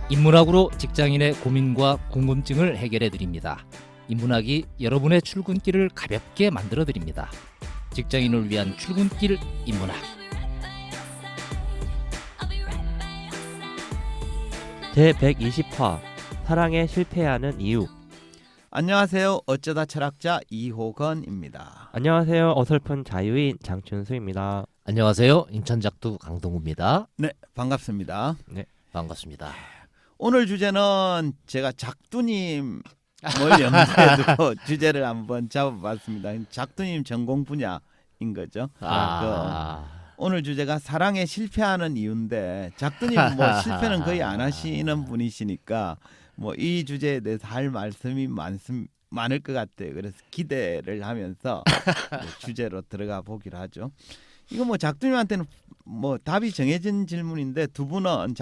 인문학으로 직장인의 고민과 궁금증을 해결해 드립니다. 인문학이 여러분의 출근길을 가볍게 만들어 드립니다. 직장인을 위한 출근길 인문학. 제120화 사랑에 실패하는 이유. 안녕하세요. 어쩌다 철학자 이호건입니다. 안녕하세요. 어설픈 자유인 장춘수입니다. 안녕하세요. 인천작두 강동구입니다. 네, 반갑습니다. 반갑습니다. 오늘 주제는 제가 작두님을 염두에 두고 주제를 한번 잡아봤습니다. 작두님 전공 분야인 거죠. 오늘 주제가 사랑에 실패하는 이유인데 작두님 뭐 실패는 거의 안 하시는 분이시니까 뭐 이 주제에 대해서 할 말씀이 많을 것 같아요. 그래서 기대를 하면서 주제로 들어가 보기로 하죠. 이거 뭐 작두님한테는 뭐 답이 정해진 질문인데 두 분은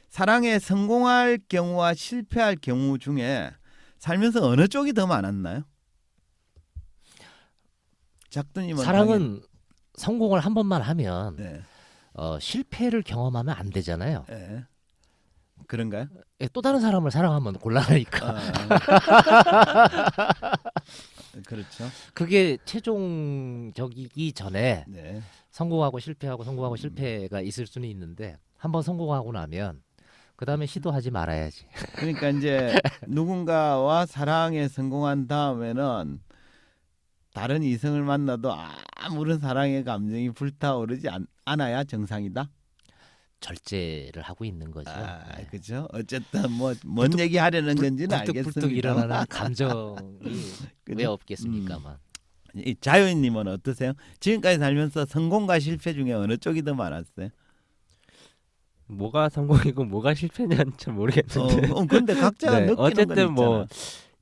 사랑에 성공할 경우와 실패할 경우 중에 살면서 어느 쪽이 더 많았나요? 작두님은 사랑은 성공을 한 번만 하면 네. 실패를 경험하면 안 되잖아요. 네. 그런가요? 또 다른 사람을 사랑하면 곤란하니까. 그렇죠. 그게 최종적이기 전에 네. 성공하고 실패가 있을 수는 있는데 한번 성공하고 나면 그 다음에 시도하지 말아야지. 그러니까 이제 누군가와 사랑에 성공한 다음에는 다른 이성을 만나도 아무런 사랑의 감정이 불타오르지 않아야 정상이다. 절제를 하고 있는 거죠. 네. 그렇죠. 어쨌든 뭐 뭔 얘기 하려는 건지는 알겠습니다. 불뚝불뚝 일어나는 감정이 왜 그죠? 없겠습니까만. 이 자유인님은 어떠세요? 지금까지 살면서 성공과 실패 중에 어느 쪽이 더 많았어요? 뭐가 성공이고 뭐가 실패냐는 잘 모르겠는데. 근데 각자가 네, 느끼는 어쨌든 건 뭐 있잖아.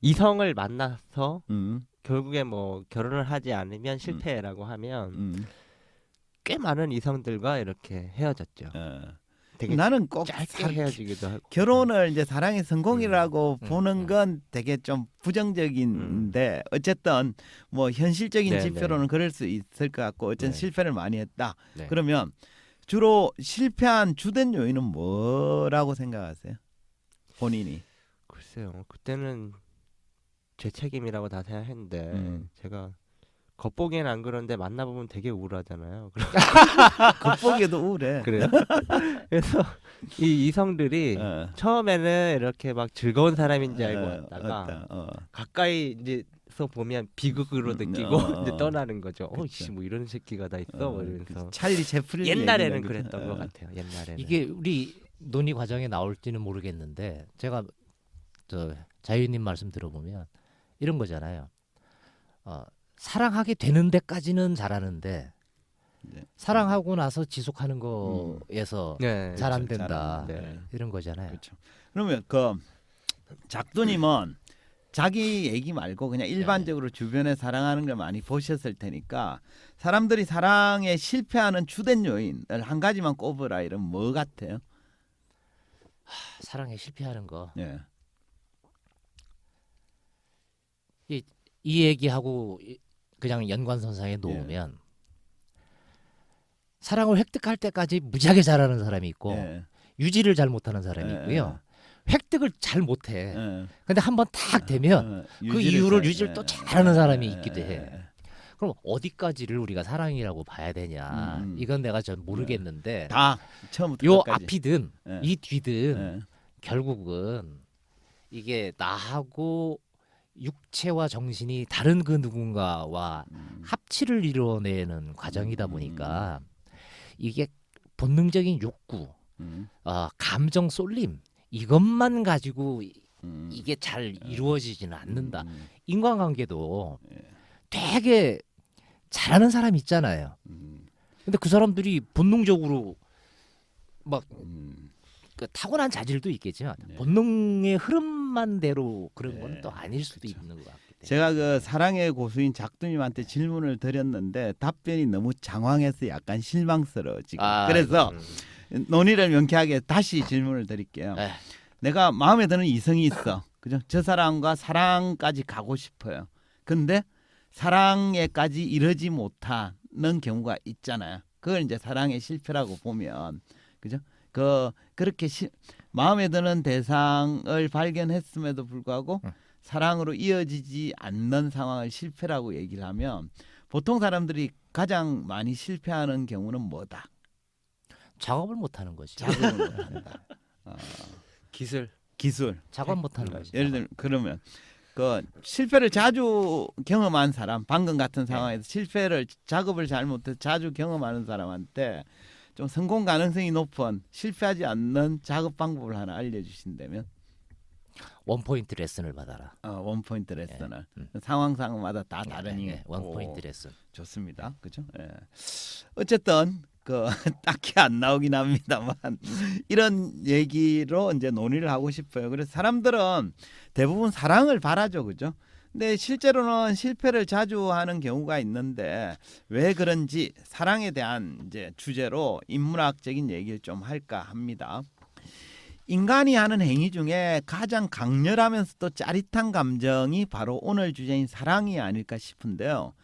이성을 만나서 음, 결국에 뭐 결혼을 하지 않으면 실패라고 하면 음. 꽤 많은 이성들과 이렇게 헤어졌죠. 되게 나는 꼭 짧게 헤어지기도 하고. 결혼을 이제 사랑의 성공이라고 음, 보는 건 되게 좀 부정적인데 어쨌든 뭐 현실적인 네, 지표로는 그럴 수 있을 것 같고 어쨌든 네. 실패를 많이 했다. 네. 그러면 주로 실패한 주된 요인은 뭐라고 생각하세요? 본인이. 글쎄요. 그때는 제 책임이라고 다 생각했는데 제가 겉보기엔 안 그런데 만나보면 되게 우울하잖아요. 겉보기에도 우울해. 그래요? 그래서 이 이성들이 처음에는 이렇게 막 즐거운 사람인 줄 알고 왔다가 가까이 이제서 보면 비극으로 느끼고 이제 떠나는 거죠. 씨, 뭐 이런 새끼가 다 있어. 뭐 이러면서 찰리 채플린 옛날에는 얘기는 그랬던 것 같아요. 옛날에는 이게 우리 논의 과정에 나올지는 모르겠는데 제가 자유님 말씀 들어보면 이런 거잖아요. 사랑하게 되는 데까지는 잘하는데 네. 사랑하고 나서 지속하는 거에서 네, 잘 안 그렇죠. 된다. 네. 이런 거잖아요. 그렇죠. 그러면 그 작두님은 자기 얘기 말고 그냥 일반적으로 주변에 사랑하는 걸 많이 보셨을 테니까 사람들이 사랑에 실패하는 주된 요인을 한 가지만 꼽으라 이러면 뭐 같아요? 사랑에 실패하는 거. 예. 이 얘기하고 그냥 연관선상에 놓으면 사랑을 획득할 때까지 무지하게 잘하는 사람이 있고 예. 유지를 잘 못하는 사람이 있고요. 획득을 잘 못해. 예. 근데 한번 탁 되면 그 이후를 유지를 또 잘하는 사람이 있기도 해. 그럼 어디까지를 우리가 사랑이라고 봐야 되냐? 이건 내가 전 모르겠는데 다 처음부터 요 끝까지. 앞이든 예. 이 뒤든 예. 결국은 이게 나하고 육체와 정신이 다른 그 누군가와 합치를 이뤄내는 과정이다 보니까 이게 본능적인 욕구, 감정 쏠림 이것만 가지고 이게 잘 이루어지지는 않는다. 인간관계도 되게 잘하는 사람이 있잖아요. 근데 그 사람들이 본능적으로 막 타고난 자질도 있겠지만 본능의 흐름만대로 그런 건 또 아닐 수도 그렇죠. 있는 것 같기 때문에. 제가 그 사랑의 고수인 작두님한테 질문을 드렸는데 답변이 너무 장황해서 약간 실망스러워 지금. 그래서 논의를 명쾌하게 다시 질문을 드릴게요. 내가 마음에 드는 이성이 있어. 그죠? 저 사람과 사랑까지 가고 싶어요. 근데 사랑에까지 이르지 못하는 경우가 있잖아요. 그걸 이제 사랑의 실패라고 보면, 그죠? 그렇게 마음에 드는 대상을 발견했음에도 불구하고 사랑으로 이어지지 않는 상황을 실패라고 얘기를 하면 보통 사람들이 가장 많이 실패하는 경우는 뭐다? 작업을 못하는 거지. 작업을 못한다. 기술. 작업 못하는 거지. 예를 들면 그러면 그 실패를 자주 경험한 사람, 방금 같은 상황에서 실패를 작업을 잘못해서 자주 경험하는 사람한테 좀 성공 가능성이 높은 실패하지 않는 작업 방법을 하나 알려주신다면 원포인트 레슨을 받아라. 원포인트 레슨을 상황마다 다 다르니 원포인트 레슨. 좋습니다. 그죠? 예. 어쨌든 그 딱히 안 나오긴 합니다만 이런 얘기로 이제 논의를 하고 싶어요. 그래서 사람들은 대부분 사랑을 바라죠, 그죠? 근데 실제로는 실패를 자주 하는 경우가 있는데 왜 그런지 사랑에 대한 이제 주제로 인문학적인 얘기를 좀 할까 합니다. 인간이 하는 행위 중에 가장 강렬하면서도 짜릿한 감정이 바로 오늘 주제인 사랑이 아닐까 싶은데요.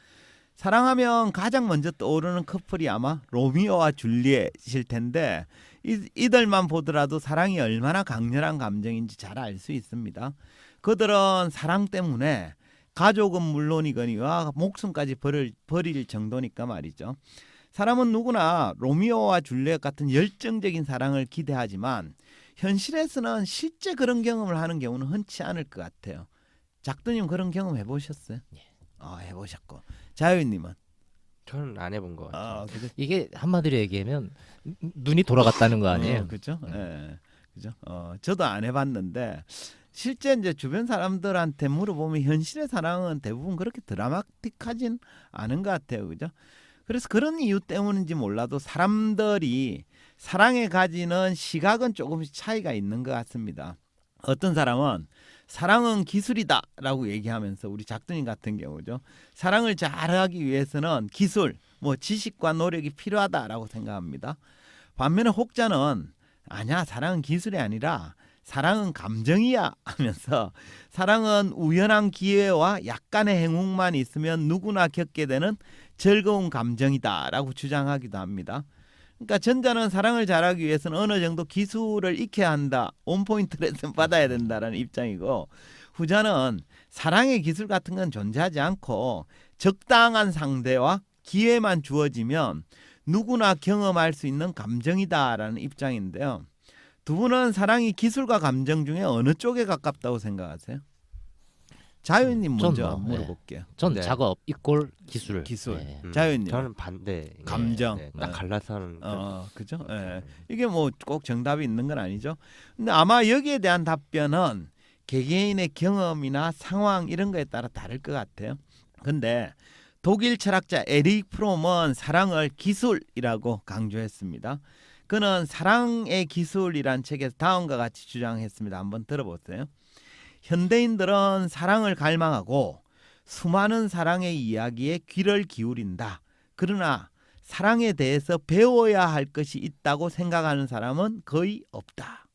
사랑하면 가장 먼저 떠오르는 커플이 아마 로미오와 줄리엣일 텐데 이들만 보더라도 사랑이 얼마나 강렬한 감정인지 잘 알 수 있습니다. 그들은 사랑 때문에 가족은 물론이거니와 목숨까지 버릴 정도니까 말이죠. 사람은 누구나 로미오와 줄리엣 같은 열정적인 사랑을 기대하지만 현실에서는 실제 그런 경험을 하는 경우는 흔치 않을 것 같아요. 작두님 그런 경험 해보셨어요? 예. 해보셨고. 자유님은? 저는 안 해본 것 같아요. 이게 한마디로 얘기하면 눈이 돌아갔다는 거 아니에요? 그죠? 예. 그죠? 저도 안 해봤는데 실제 이제 주변 사람들한테 물어보면 현실의 사랑은 대부분 그렇게 드라마틱하진 않은 것 같아요. 그죠? 그래서 그런 이유 때문인지 몰라도 사람들이 사랑에 가지는 시각은 조금씩 차이가 있는 것 같습니다. 어떤 사람은 사랑은 기술이다라고 얘기하면서 우리 작두님 같은 경우죠. 사랑을 잘하기 위해서는 기술, 지식과 노력이 필요하다라고 생각합니다. 반면에 혹자는 아니야, 사랑은 기술이 아니라 사랑은 감정이야 하면서 사랑은 우연한 기회와 약간의 행운만 있으면 누구나 겪게 되는 즐거운 감정이다라고 주장하기도 합니다. 그러니까 전자는 사랑을 잘하기 위해서는 어느 정도 기술을 익혀야 한다, 온포인트 레슨 받아야 된다라는 입장이고, 후자는 사랑의 기술 같은 건 존재하지 않고 적당한 상대와 기회만 주어지면 누구나 경험할 수 있는 감정이다라는 입장인데요. 두 분은 사랑이 기술과 감정 중에 어느 쪽에 가깝다고 생각하세요? 자유님 먼저 물어볼게요. 전 작업 이꼴 기술. 네. 자유님. 저는 반대. 감정. 딱 갈라서는. 그죠? 이게 꼭 정답이 있는 건 아니죠. 근데 아마 여기에 대한 답변은 개개인의 경험이나 상황 이런 거에 따라 다를 것 같아요. 근데 독일 철학자 에릭 프롬은 사랑을 기술이라고 강조했습니다. 그는 사랑의 기술이란 책에서 다음과 같이 주장했습니다. 한번 들어보세요. 현대인들은 사랑을 갈망하고 수많은 사랑의 이야기에 귀를 기울인다. 그러나 사랑에 대해서 배워야 할 것이 있다고 생각하는 사람은 거의 없다.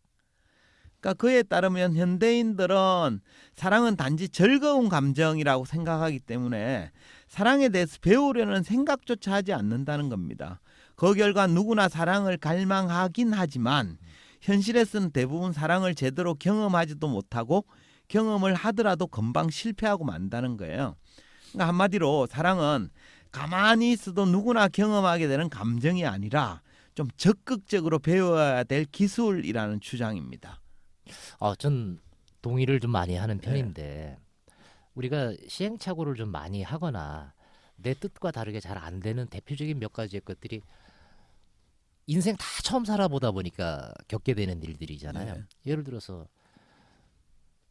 그러니까 그에 따르면 현대인들은 사랑은 단지 즐거운 감정이라고 생각하기 때문에 사랑에 대해서 배우려는 생각조차 하지 않는다는 겁니다. 그 결과 누구나 사랑을 갈망하긴 하지만 현실에서는 대부분 사랑을 제대로 경험하지도 못하고 경험을 하더라도 금방 실패하고 만다는 거예요. 그러니까 한마디로 사랑은 가만히 있어도 누구나 경험하게 되는 감정이 아니라 좀 적극적으로 배워야 될 기술이라는 주장입니다. 전 동의를 좀 많이 하는 편인데 우리가 시행착오를 좀 많이 하거나 내 뜻과 다르게 잘 안 되는 대표적인 몇 가지의 것들이 인생 다 처음 살아보다 보니까 겪게 되는 일들이잖아요. 예를 들어서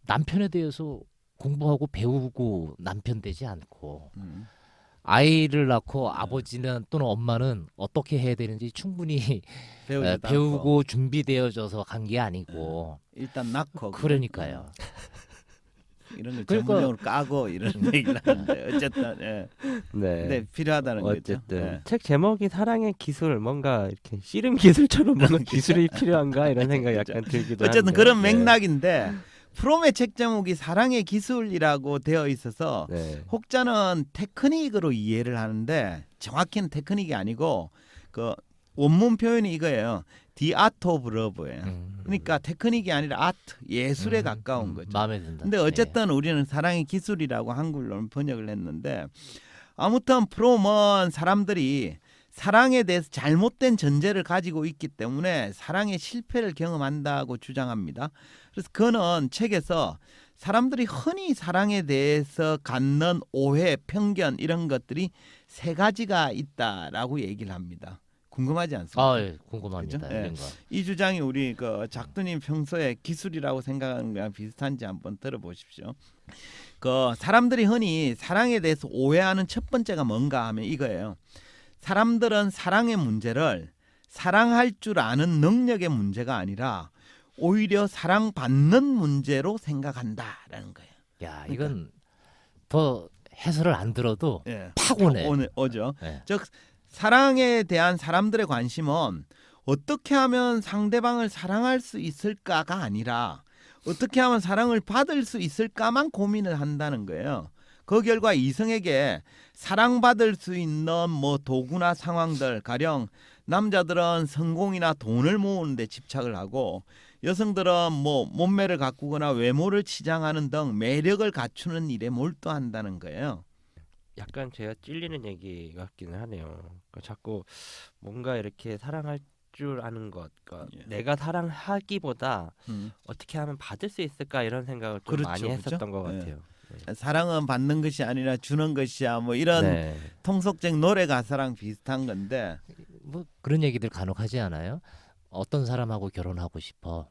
남편에 대해서 공부하고 배우고 남편 되지 않고 아이를 낳고 아버지는 또는 엄마는 어떻게 해야 되는지 충분히 배우고 준비되어져서 간 게 아니고 일단 낳고 그러니까요. 이런 걸 전문용어로 까고 이런 얘기를 하는데 어쨌든 네, 필요하다는 거죠. 어쨌든 책 제목이 사랑의 기술, 뭔가 이렇게 씨름 기술처럼 뭔가 기술이 필요한가 이런 생각이 약간 들기도 한데 어쨌든 그런 맥락인데 프롬의 책 제목이 사랑의 기술이라고 되어 있어서 혹자는 테크닉으로 이해를 하는데 정확히는 테크닉이 아니고 그 원문 표현이 이거예요. The art of love예요. 그러니까 테크닉이 아니라 아트, 예술에 가까운 거죠. 마음에 든다. 근데 어쨌든 우리는 사랑의 기술이라고 한글로는 번역을 했는데 아무튼 프롬은 사람들이 사랑에 대해서 잘못된 전제를 가지고 있기 때문에 사랑의 실패를 경험한다고 주장합니다. 그래서 그는 책에서 사람들이 흔히 사랑에 대해서 갖는 오해, 편견 이런 것들이 세 가지가 있다라고 얘기를 합니다. 궁금하지 않습니까? 아, 예, 궁금합니다. 그죠? 이런 거. 이 주장이 우리 그 작두님 평소에 기술이라고 생각하는 거랑 비슷한지 한번 들어보십시오. 그 사람들이 흔히 사랑에 대해서 오해하는 첫 번째가 뭔가 하면 이거예요. 사람들은 사랑의 문제를 사랑할 줄 아는 능력의 문제가 아니라 오히려 사랑받는 문제로 생각한다라는 거예요. 야, 이건 더 해설을 안 들어도 예, 팍 오네. 오죠. 예. 즉 사랑에 대한 사람들의 관심은 어떻게 하면 상대방을 사랑할 수 있을까가 아니라 어떻게 하면 사랑을 받을 수 있을까만 고민을 한다는 거예요. 그 결과 이성에게 사랑받을 수 있는 뭐 도구나 상황들, 가령 남자들은 성공이나 돈을 모으는 데 집착을 하고 여성들은 뭐 몸매를 가꾸거나 외모를 치장하는 등 매력을 갖추는 일에 몰두한다는 거예요. 약간 제가 찔리는 얘기 같기는 하네요. 그러니까 자꾸 뭔가 이렇게 사랑할 줄 아는 것, 그러니까 예. 내가 사랑하기보다 어떻게 하면 받을 수 있을까 이런 생각을 좀 그렇죠, 많이 그렇죠? 했었던 것 예. 같아요. 사랑은 받는 것이 아니라 주는 것이야 뭐 이런 네. 통속적 노래 가사랑 비슷한 건데 뭐 그런 얘기들 간혹 하지 않아요? 어떤 사람하고 결혼하고 싶어.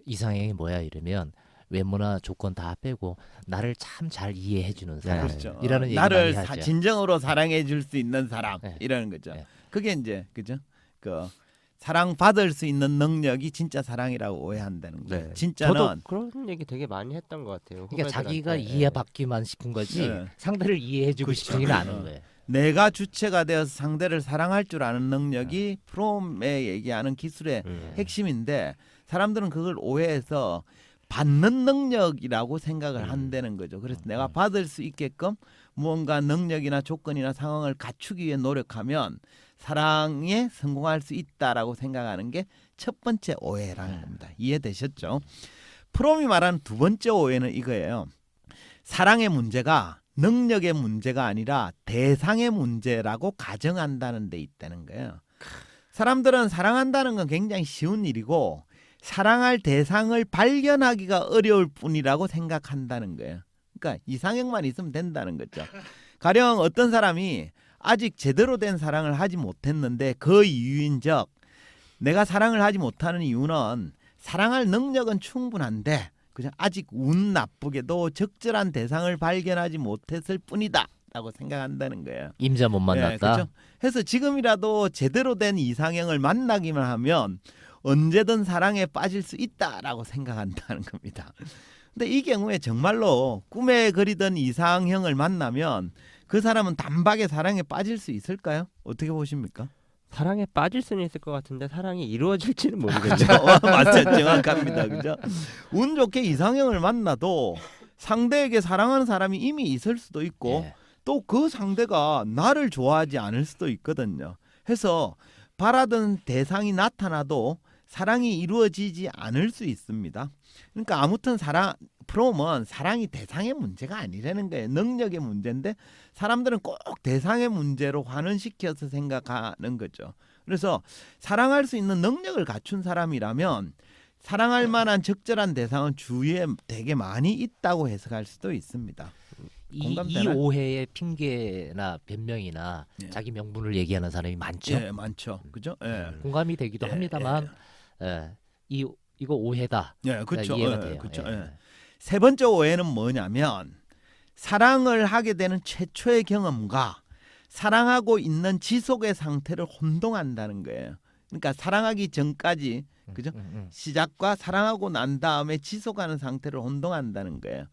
이상형이 뭐야 이러면 외모나 조건 다 빼고 나를 참 잘 이해해 주는 사람. 그렇죠. 이라는 얘기 나를 많이 하죠. 진정으로 사랑해 줄 수 있는 사람 네. 이러는 거죠. 네. 그게 이제 그죠? 그 사랑 받을 수 있는 능력이 진짜 사랑이라고 오해한다는 거예요. 네. 진짜는 저도 그런 얘기 되게 많이 했던 것 같아요. 그러니까 자기가 후배들한테. 이해받기만 싶은 거지 네. 상대를 이해해주고 그렇죠. 싶지는 않은 거예요. 내가 주체가 되어서 상대를 사랑할 줄 아는 능력이 프롬에 얘기하는 기술의 핵심인데 사람들은 그걸 오해해서 받는 능력이라고 생각을 한다는 거죠. 그래서 내가 받을 수 있게끔 무언가 능력이나 조건이나 상황을 갖추기 위해 노력하면 사랑에 성공할 수 있다라고 생각하는 게 첫 번째 오해라는 겁니다. 이해되셨죠? 프롬이 말하는 두 번째 오해는 이거예요. 사랑의 문제가 능력의 문제가 아니라 대상의 문제라고 가정한다는 데 있다는 거예요. 사람들은 사랑한다는 건 굉장히 쉬운 일이고 사랑할 대상을 발견하기가 어려울 뿐이라고 생각한다는 거예요. 그러니까 이상형만 있으면 된다는 거죠. 가령 어떤 사람이 아직 제대로 된 사랑을 하지 못했는데 그 이유인즉 내가 사랑을 하지 못하는 이유는 사랑할 능력은 충분한데 그냥 아직 운 나쁘게도 적절한 대상을 발견하지 못했을 뿐이다라고 생각한다는 거예요. 임자 못 만났다. 그렇죠? 해서 지금이라도 제대로 된 이상형을 만나기만 하면 언제든 사랑에 빠질 수 있다라고 생각한다는 겁니다. 근데 이 경우에 정말로 꿈에 그리던 이상형을 만나면 그 사람은 단박에 사랑에 빠질 수 있을까요? 어떻게 보십니까? 사랑에 빠질 수는 있을 것 같은데 사랑이 이루어질지는 모르겠네요. 맞죠, 정확합니다, 그죠? 운 좋게 이상형을 만나도 상대에게 사랑하는 사람이 이미 있을 수도 있고 예. 또 그 상대가 나를 좋아하지 않을 수도 있거든요. 해서 바라던 대상이 나타나도 사랑이 이루어지지 않을 수 있습니다. 그러니까 아무튼 프롬은 사랑이 대상의 문제가 아니라는 거예요. 능력의 문제인데 사람들은 꼭 대상의 문제로 환원시켜서 생각하는 거죠. 그래서 사랑할 수 있는 능력을 갖춘 사람이라면 사랑할 만한 적절한 대상은 주위에 되게 많이 있다고 해석할 수도 있습니다. 이 공감되나요? 오해의 핑계나 변명이나 예. 자기 명분을 얘기하는 사람이 많죠. 예, 많죠. 그죠? 예. 공감이 되기도 예, 합니다만 이거 오해다. 예, 그렇죠. 이해가 돼요. 그렇죠. 예. 예. 세 번째 오해는 뭐냐면 사랑을 하게 되는 최초의 경험과 사랑하고 있는 지속의 상태를 혼동한다는 거예요. 그러니까 사랑하기 전까지 그죠? 시작과 사랑하고 난 다음에 지속하는 상태를 혼동한다는 거예요.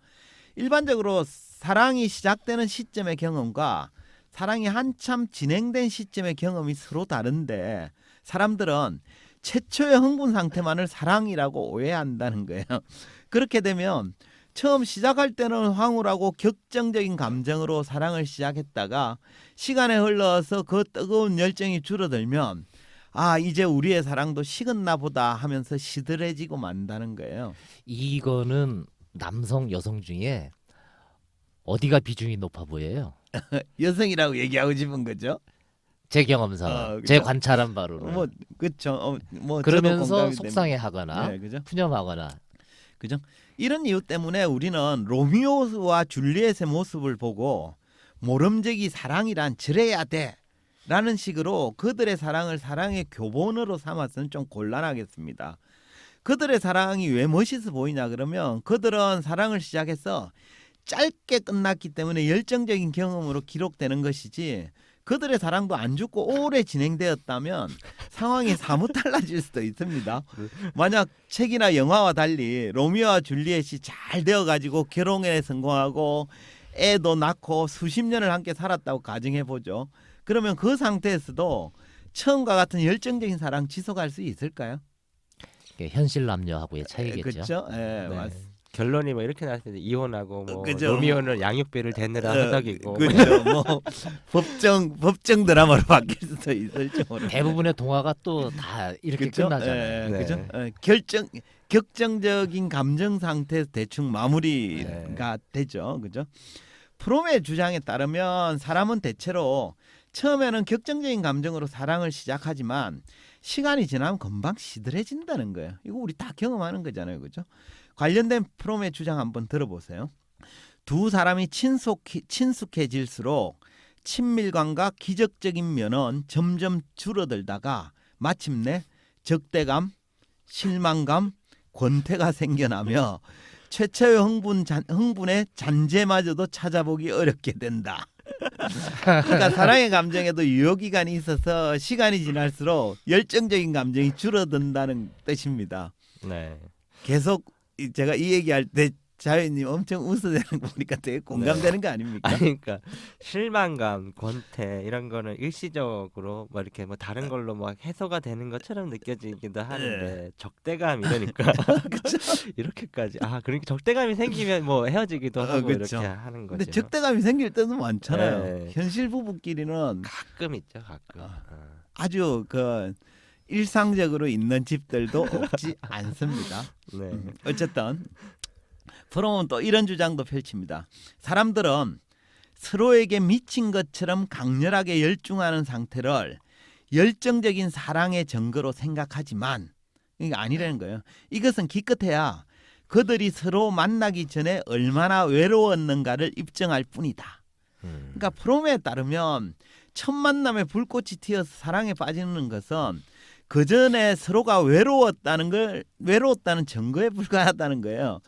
일반적으로 사랑이 시작되는 시점의 경험과 사랑이 한참 진행된 시점의 경험이 서로 다른데 사람들은 최초의 흥분 상태만을 사랑이라고 오해한다는 거예요. 그렇게 되면 처음 시작할 때는 황홀하고 격정적인 감정으로 사랑을 시작했다가 시간에 흘러서 그 뜨거운 열정이 줄어들면 아 이제 우리의 사랑도 식었나 보다 하면서 시들해지고 만다는 거예요. 이거는 남성 여성 중에 어디가 비중이 높아 보여요? 여성이라고 얘기하고 싶은 거죠. 제 경험상, 그쵸. 제 관찰한 바로는. 뭐 그렇죠. 뭐 저도 그러면서 공감이 속상해하거나 네, 그죠? 푸념하거나. 그죠? 이런 이유 때문에 우리는 로미오와 줄리엣의 모습을 보고 모름지기 사랑이란 저래야 돼 라는 식으로 그들의 사랑을 사랑의 교본으로 삼아서는 좀 곤란하겠습니다. 그들의 사랑이 왜 멋있어 보이냐 그러면 그들은 사랑을 시작해서 짧게 끝났기 때문에 열정적인 경험으로 기록되는 것이지 그들의 사랑도 안 죽고 오래 진행되었다면 상황이 사뭇 달라질 수도 있습니다. 만약 책이나 영화와 달리 로미오와 줄리엣이 잘 되어가지고 결혼에 성공하고 애도 낳고 수십 년을 함께 살았다고 가정해보죠. 그러면 그 상태에서도 처음과 같은 열정적인 사랑 지속할 수 있을까요? 현실 남녀하고의 차이겠죠. 그렇죠. 네. 맞습니다. 결론이 뭐 이렇게 나왔을 때 이혼하고 뭐 그죠. 로미오는 양육비를 대느라 허덕이고 그렇죠. 뭐 법정 드라마로 바뀔 수도 있을지 모르겠어요. 대부분의 동화가 또 다 이렇게 그쵸? 끝나잖아요. 네. 그죠? 격정적인 감정 상태에서 대충 마무리가 되죠. 그죠? 프롬의 주장에 따르면 사람은 대체로 처음에는 격정적인 감정으로 사랑을 시작하지만 시간이 지나면 금방 시들해진다는 거예요. 이거 우리 다 경험하는 거잖아요. 그죠? 관련된 프롬의 주장 한번 들어보세요. 두 사람이 친숙해질수록 친밀감과 기적적인 면은 점점 줄어들다가 마침내 적대감, 실망감, 권태가 생겨나며 최초의 흥분의 잔재마저도 찾아보기 어렵게 된다. 그러니까 사랑의 감정에도 유효기간이 있어서 시간이 지날수록 열정적인 감정이 줄어든다는 뜻입니다. 네. 계속 제가 이 얘기할 때 자연님 엄청 웃어대는 거 보니까 되게 공감되는 거 아닙니까? 아니, 그러니까 실망감, 권태 이런 거는 일시적으로 뭐 이렇게 뭐 다른 걸로 막 해소가 되는 것처럼 느껴지기도 하는데 적대감 이러니까 이렇게까지 그러니까 적대감이 생기면 뭐 헤어지기도 하고 그쵸. 이렇게 하는 거죠. 근데 적대감이 생길 때도 많잖아요. 네. 현실 부부끼리는 가끔 있죠, 가끔. 아주 그 일상적으로 있는 집들도 없지 않습니다. 네. 어쨌든 프롬은 또 이런 주장도 펼칩니다. 사람들은 서로에게 미친 것처럼 강렬하게 열중하는 상태를 열정적인 사랑의 증거로 생각하지만 이게 아니라는 거예요. 이것은 기껏해야 그들이 서로 만나기 전에 얼마나 외로웠는가를 입증할 뿐이다. 그러니까 프롬에 따르면 첫 만남에 불꽃이 튀어서 사랑에 빠지는 것은 그 전에 서로가 외로웠다는 증거에 불과하다는 거예요.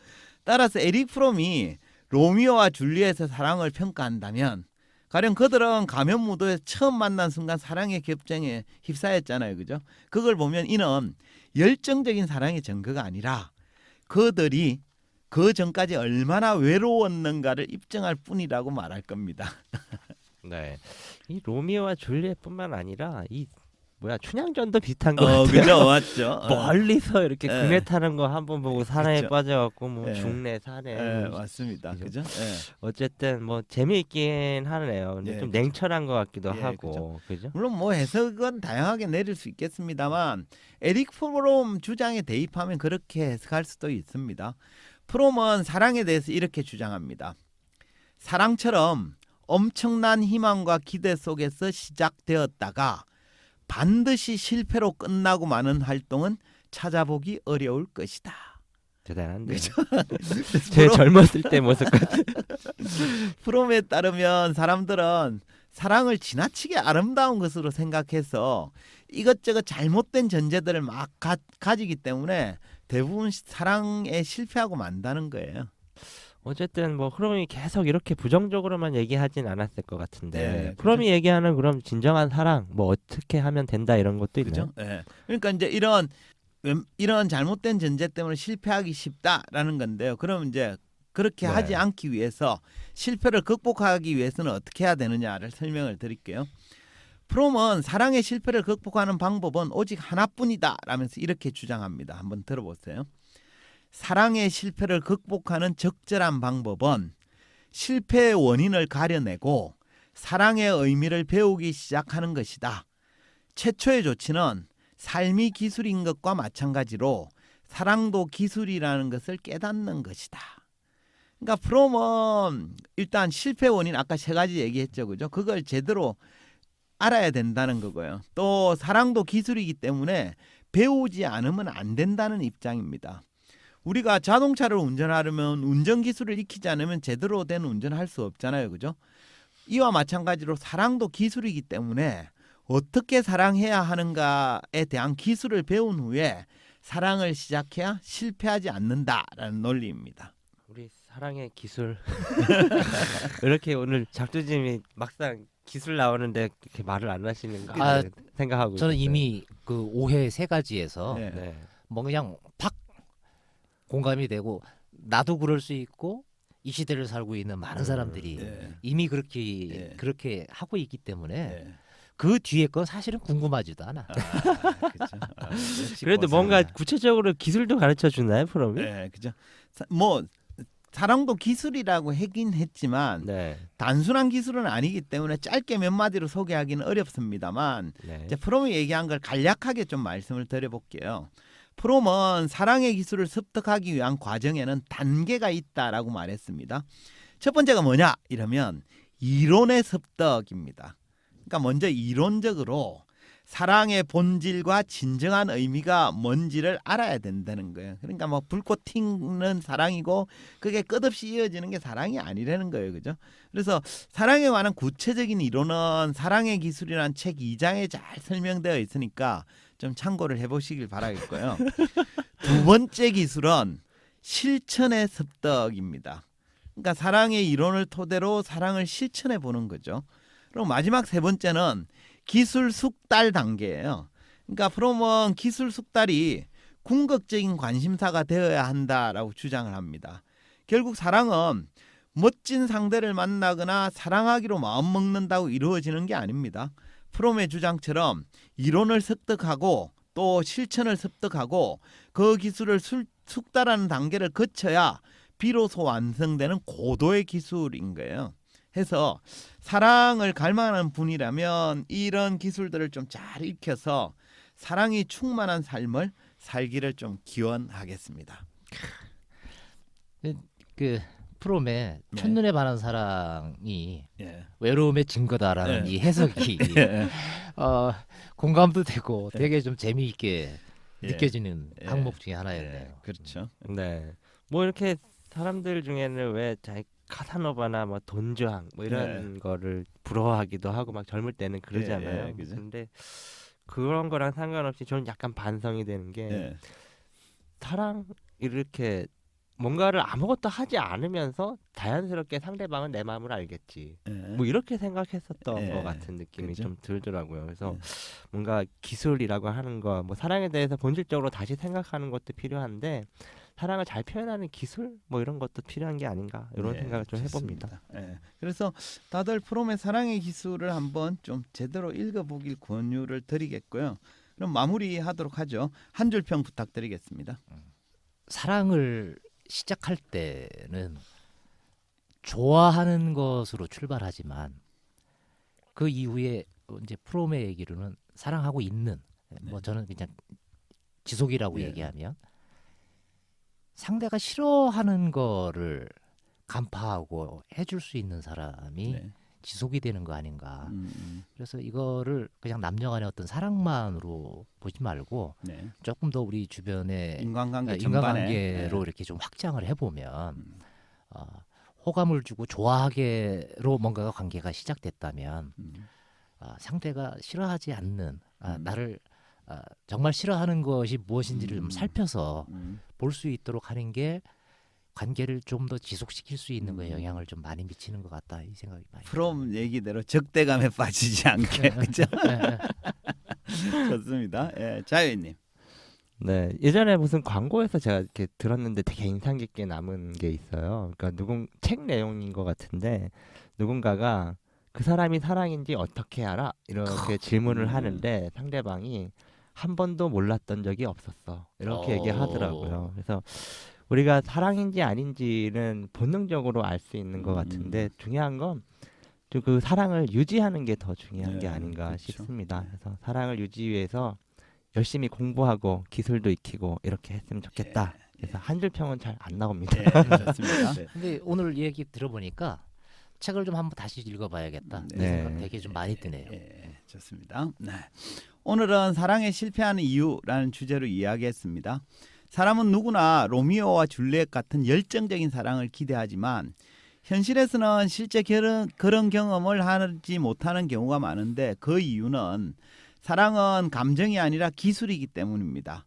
따라서 에릭 프롬이 로미오와 줄리엣의 사랑을 평가한다면 가령 그들은 가면 무도에서 처음 만난 순간 사랑의 격정에 휩싸였잖아요. 그죠? 그걸 보면 이는 열정적인 사랑의 증거가 아니라 그들이 그 전까지 얼마나 외로웠는가를 입증할 뿐이라고 말할 겁니다. 네. 이 로미오와 줄리엣뿐만 아니라 이 춘향전도 비슷한 거 같아요. 그죠, 맞죠. 멀리서 이렇게 예. 그네 타는 거 한번 보고 사랑에 그쵸. 빠져갖고 뭐 예. 중내 사내. 맞습니다. 그죠? 어쨌든 뭐 재미있긴 하네요. 근데 예, 좀 그쵸. 냉철한 것 같기도 예, 하고, 그죠? 물론 뭐 해석은 다양하게 내릴 수 있겠습니다만 에릭 프롬 주장에 대입하면 그렇게 해석할 수도 있습니다. 프롬은 사랑에 대해서 이렇게 주장합니다. 사랑처럼 엄청난 희망과 기대 속에서 시작되었다가 반드시 실패로 끝나고 마는 활동은 찾아보기 어려울 것이다. 대단한데. 제 젊었을 때 모습 같아. 프롬에 따르면 사람들은 사랑을 지나치게 아름다운 것으로 생각해서 이것저것 잘못된 전제들을 막 가지기 때문에 대부분 사랑에 실패하고 만다는 거예요. 어쨌든 뭐 프롬이 계속 이렇게 부정적으로만 얘기하진 않았을 것 같은데 네, 프롬이 얘기하는 그럼 진정한 사랑 뭐 어떻게 하면 된다 이런 것도 있나요? 그죠? 예. 그러니까 이제 이런 잘못된 전제 때문에 실패하기 쉽다라는 건데요. 그럼 이제 그렇게 네. 하지 않기 위해서 실패를 극복하기 위해서는 어떻게 해야 되느냐를 설명을 드릴게요. 프롬은 사랑의 실패를 극복하는 방법은 오직 하나뿐이다 라면서 이렇게 주장합니다. 한번 들어보세요. 사랑의 실패를 극복하는 적절한 방법은 실패의 원인을 가려내고 사랑의 의미를 배우기 시작하는 것이다. 최초의 조치는 삶이 기술인 것과 마찬가지로 사랑도 기술이라는 것을 깨닫는 것이다. 그러니까 프롬은 일단 실패 원인 아까 3가지 얘기했죠, 그죠? 그걸 제대로 알아야 된다는 거고요. 또 사랑도 기술이기 때문에 배우지 않으면 안 된다는 입장입니다. 우리가 자동차를 운전하려면 운전 기술을 익히지 않으면 제대로 된 운전을 할 수 없잖아요, 그죠? 이와 마찬가지로 사랑도 기술이기 때문에 어떻게 사랑해야 하는가에 대한 기술을 배운 후에 사랑을 시작해야 실패하지 않는다라는 논리입니다. 우리 사랑의 기술 이렇게 오늘 작두님이 막상 기술 나오는데 이렇게 말을 안 하시는가 생각하고 저는 있었어요. 이미 그 오해 3가지에서 네. 네. 뭐 그냥 팍 공감이 되고 나도 그럴 수 있고 이 시대를 살고 있는 많은 사람들이 네. 이미 그렇게 하고 있기 때문에 네. 그 뒤에 건 사실은 궁금하지도 않아. 그렇죠. 그래도 뭔가 구체적으로 기술도 가르쳐 주나요, 프롬이? 네, 그죠. 뭐 사랑도 기술이라고 하긴 했지만 네. 단순한 기술은 아니기 때문에 짧게 몇 마디로 소개하기는 어렵습니다만 네. 이제 프롬이 얘기한 걸 간략하게 좀 말씀을 드려볼게요. 프롬은 사랑의 기술을 습득하기 위한 과정에는 단계가 있다라고 말했습니다. 첫 번째가 뭐냐 이러면 이론의 습득입니다. 그러니까 먼저 이론적으로 사랑의 본질과 진정한 의미가 뭔지를 알아야 된다는 거예요. 그러니까 뭐 불꽃 튀는 사랑이고 그게 끝없이 이어지는 게 사랑이 아니라는 거예요. 그죠? 그래서 사랑에 관한 구체적인 이론은 사랑의 기술이라는 책 2장에 잘 설명되어 있으니까 좀 참고를 해보시길 바라겠고요. 2번째 기술은 실천의 습득입니다. 그러니까 사랑의 이론을 토대로 사랑을 실천해 보는 거죠. 그리고 마지막 3번째는 기술 숙달 단계예요. 그러니까 프롬은 기술 숙달이 궁극적인 관심사가 되어야 한다라고 주장을 합니다. 결국 사랑은 멋진 상대를 만나거나 사랑하기로 마음먹는다고 이루어지는 게 아닙니다. 프롬의 주장처럼 이론을 습득하고 또 실천을 습득하고 그 기술을 숙달하는 단계를 거쳐야 비로소 완성되는 고도의 기술인 거예요. 해서 사랑을 갈망하는 분이라면 이런 기술들을 좀 잘 익혀서 사랑이 충만한 삶을 살기를 좀 기원하겠습니다. 그 프롬의 네. 첫눈에 반한 사랑이 예. 외로움의 증거다라는 네. 이 해석이 예. 공감도 되고 되게 좀 재미있게 예. 느껴지는 예. 항목 중에 하나였네요. 예. 그렇죠. 네. 뭐 이렇게 사람들 중에는 왜 자기 카사노바나 뭐 돈주왕 뭐 이런 거를 부러워하기도 하고 막 젊을 때는 그러잖아요. 그죠? 근데 그런 거랑 상관없이 저는 약간 반성이 되는 게 예. 사랑 이렇게 뭔가를 아무것도 하지 않으면서 자연스럽게 상대방은 내 마음을 알겠지. 예. 뭐 이렇게 생각했었던 예. 것 같은 느낌이 그죠? 좀 들더라고요. 그래서 예. 뭔가 기술이라고 하는 거, 뭐 사랑에 대해서 본질적으로 다시 생각하는 것도 필요한데 사랑을 잘 표현하는 기술 뭐 이런 것도 필요한 게 아닌가 이런 네, 생각을 좀 좋습니다. 해봅니다. 예. 그래서 다들 프롬의 사랑의 기술을 한번 좀 제대로 읽어보길 권유를 드리겠고요. 그럼 마무리하도록 하죠. 한 줄 평 부탁드리겠습니다. 사랑을 시작할 때는 좋아하는 것으로 출발하지만 그 이후에 이제 프롬의 얘기로는 사랑하고 있는 뭐 저는 그냥 지속이라고 예. 얘기하면 상대가 싫어하는 거를 간파하고 해줄 수 있는 사람이 네. 지속이 되는 거 아닌가. 음. 그래서 이거를 그냥 남녀간의 어떤 사랑만으로 보지 말고 네. 조금 더 우리 주변에 인간관계 전반에 인간관계로 예. 이렇게 좀 확장을 해보면 음. 호감을 주고 좋아하게로 뭔가가 관계가 시작됐다면 음. 상대가 싫어하지 않는 나를 정말 싫어하는 것이 무엇인지를 좀 살펴서 볼 수 있도록 하는 게 관계를 좀 더 지속시킬 수 있는 거에 영향을 좀 많이 미치는 것 같다 이 생각이 많이 프롬 얘기대로 적대감에 빠지지 않게 그죠? 좋습니다. 예, 자유님. 네, 예전에 무슨 광고에서 제가 이렇게 들었는데 되게 인상 깊게 남은 게 있어요. 그러니까 책 내용인 것 같은데 누군가가 그 사람이 사랑인지 어떻게 알아? 이렇게 질문을 하는데 상대방이 한 번도 몰랐던 적이 없었어. 이렇게 얘기하더라고요. 그래서 우리가 사랑인지 아닌지는 본능적으로 알 수 있는 것 같은데 중요한 건 그 사랑을 유지하는 게 더 중요한 게 아닌가 그렇죠. 싶습니다. 그래서 사랑을 유지 위해서 열심히 공부하고 기술도 익히고 이렇게 했으면 좋겠다. 그래서 한 줄 평은 잘 안 나옵니다. 네, 좋습니다. 근데 오늘 얘기 들어보니까 책을 좀 한번 다시 읽어봐야겠다. 이 생각 되게 좀 많이 드네요. 좋습니다. 네. 오늘은 사랑에 실패하는 이유라는 주제로 이야기했습니다. 사람은 누구나 로미오와 줄리엣 같은 열정적인 사랑을 기대하지만 현실에서는 실제 그런 경험을 하지 못하는 경우가 많은데 그 이유는 사랑은 감정이 아니라 기술이기 때문입니다.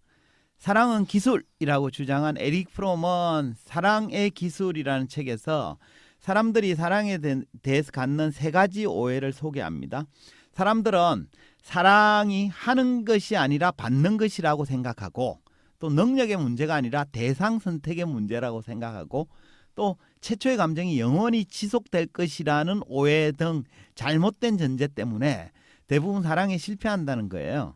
사랑은 기술이라고 주장한 에릭 프롬은 사랑의 기술이라는 책에서 사람들이 사랑에 대해서 갖는 3가지 오해를 소개합니다. 사람들은 사랑이 하는 것이 아니라 받는 것이라고 생각하고 또 능력의 문제가 아니라 대상 선택의 문제라고 생각하고 또 최초의 감정이 영원히 지속될 것이라는 오해 등 잘못된 전제 때문에 대부분 사랑에 실패한다는 거예요.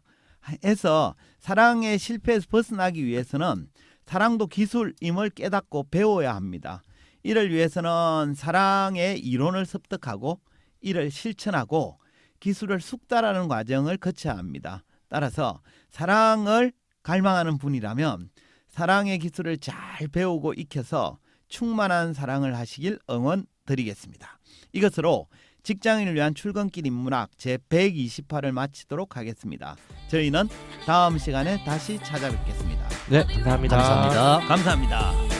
해서 사랑의 실패에서 벗어나기 위해서는 사랑도 기술임을 깨닫고 배워야 합니다. 이를 위해서는 사랑의 이론을 습득하고 이를 실천하고 기술을 숙달하는 과정을 거쳐야 합니다. 따라서 사랑을 갈망하는 분이라면 사랑의 기술을 잘 배우고 익혀서 충만한 사랑을 하시길 응원드리겠습니다. 이것으로 직장인을 위한 출근길 인문학 제128을 마치도록 하겠습니다. 저희는 다음 시간에 다시 찾아뵙겠습니다. 네, 감사합니다. 감사합니다. 감사합니다.